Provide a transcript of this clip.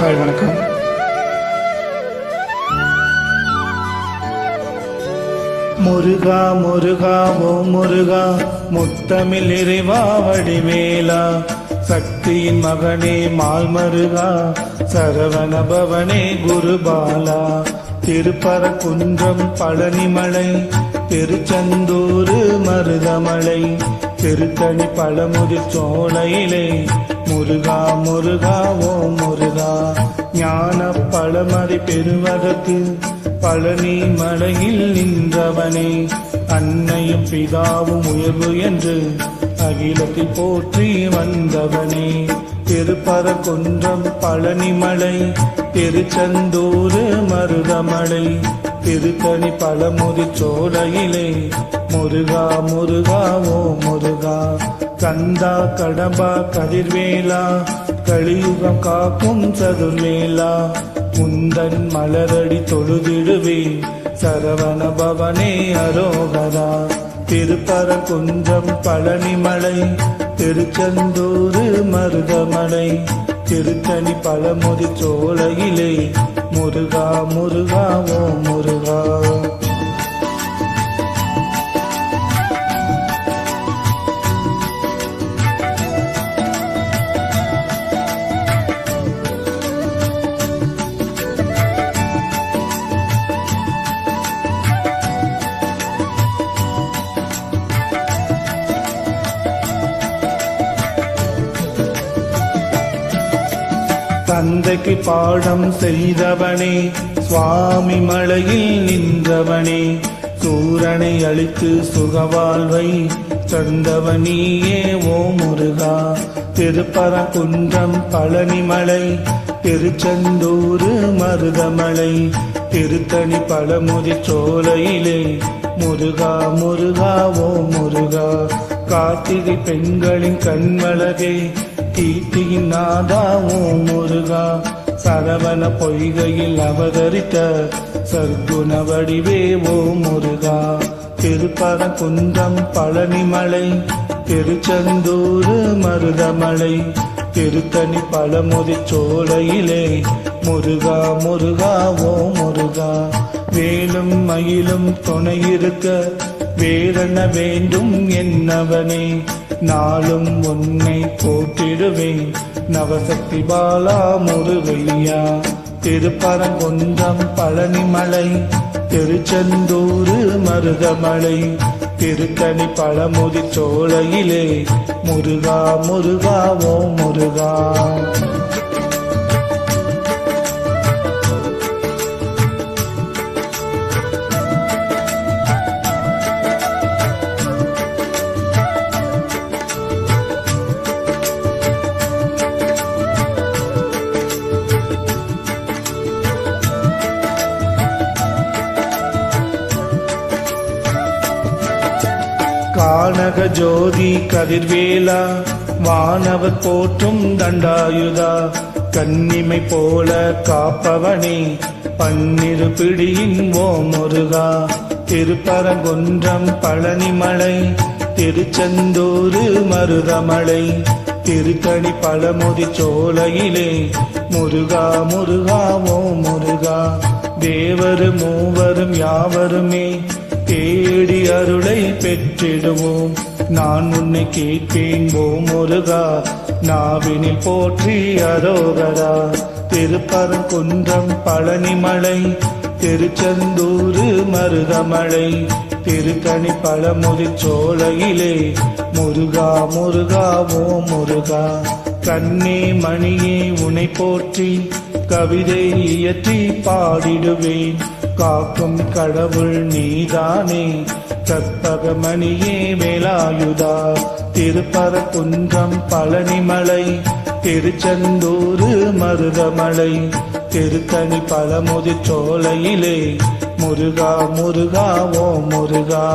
Hi வணக்கம். முருகா முருகா ஓ முருகா, முத்தமிழ் இறைவா வடிவேலா, சக்தியின் மகனே மால்மருகா, சரவண பவனே குருபாலா, திருப்பரங்குன்றம் பழனிமலை, திருச்செந்தூர் மருதமலை, திருத்தணி பழமுதிர் சோலையிலே, முருகா முருகா ஓ முருகா, ஞான பழமறை பெறுவதற்கு பழனி மலையில் நின்றவனே, அன்னையும் பிதாவும் உயர்வு என்று அகிலத்தை போற்றி வந்தவனே, திருப்பரங்குன்றம் பழனிமலை, திருச்செந்தூர் மருதமலை, திருத்தணி பழமுதிர் சோலையிலே, முருகா முருகா ஓ முருகா, கந்தா கடம்பா கதிர்வேலா, கலியுகம் காக்கும் சதுர்வேலா, முந்தன் மலரடி தொழுதிடுவே, சரவண பவனே அரோகரா, திருப்பரங்குன்றம் பழனிமலை, திருச்செந்தூர் மருதமலை, திருத்தணி பழமுதிர் சோலையிலே, முருகா முருகா ஓ முருகா. தந்தைக்கு பாடம் செய்தவனே, சுவாமி மலையில் நின்றவனே, சூரனை அழித்து சுகவாழ்வை தந்தவனியே ஓ முருகா, திருப்பரங்குன்றம் பழனிமலை, திருச்செந்தூர் மருதமலை, திருத்தணி பழமுதிர் சோலையிலே, முருகா முருகா ஓ முருகா, கார்த்திகை பெண்களின் கண்மலகே, கீர்த்தியின் நாதா ஓ முருகா, சரவண பொய்கையில் அவதரித்த சர்க்குண வடிவே ஓ முருகா, திருப்பரங்குன்றம் பழனிமலை, திருச்செந்தூர் மருதமலை, திருத்தணி பழமுதிர் சோலையிலே, முருகா முருகா ஓ முருகா, வேலும் மயிலும் துணையிருக்க வேறென்ன வேண்டும் என்னவனே, நாளும் உன்னை போற்றிடுவேன் நவசக்தி பாலா முருகையா, திருப்பரங்குன்றம் பழனிமலை, திருச்செந்தூர் மருதமலை, திருத்தணி பழமுதிர் சோலையிலே, முருகா முருகா ஓ முருகா. கானக ஜோதி கதிர்வேலா, வானவர் போற்றும் தண்டாயுதா, கன்னிமை போல காப்பவனே, பன்னிரு பிடியின் ஓ முருகா, திருப்பரங்குன்றம் பழனிமலை, திருச்செந்தூர் மருதமலை, திருத்தணி பழமுதிர் சோலையிலே, முருகா முருகா ஓ முருகா, தேவர் மூவரும் யாவருமே தேடி அருளை பெற்றிடுவோம், நான் உன்னை கேட்பேன் ஓ முருகா, நாவினில் போற்றி அரோகரா, திருப்பரங்குன்றம் பழனிமலை, திருச்செந்தூர் மருதமலை, திருத்தணி பழமுதிர் சோலையிலே, முருகா முருகா ஓ முருகா, கண்ணே மணியே உனை போற்றி கவிதை இயற்றி பாடிடுவேன், காக்கும் கடவுள் நீதானே, கற்பகமணியே வேலாயுதா, திருப்பரங்குன்றம் பழனிமலை, திருச்செந்தூர் மருதமலை, திருத்தணி பழமுதிர் சோலையிலே, முருகா முருகா ஓ முருகா.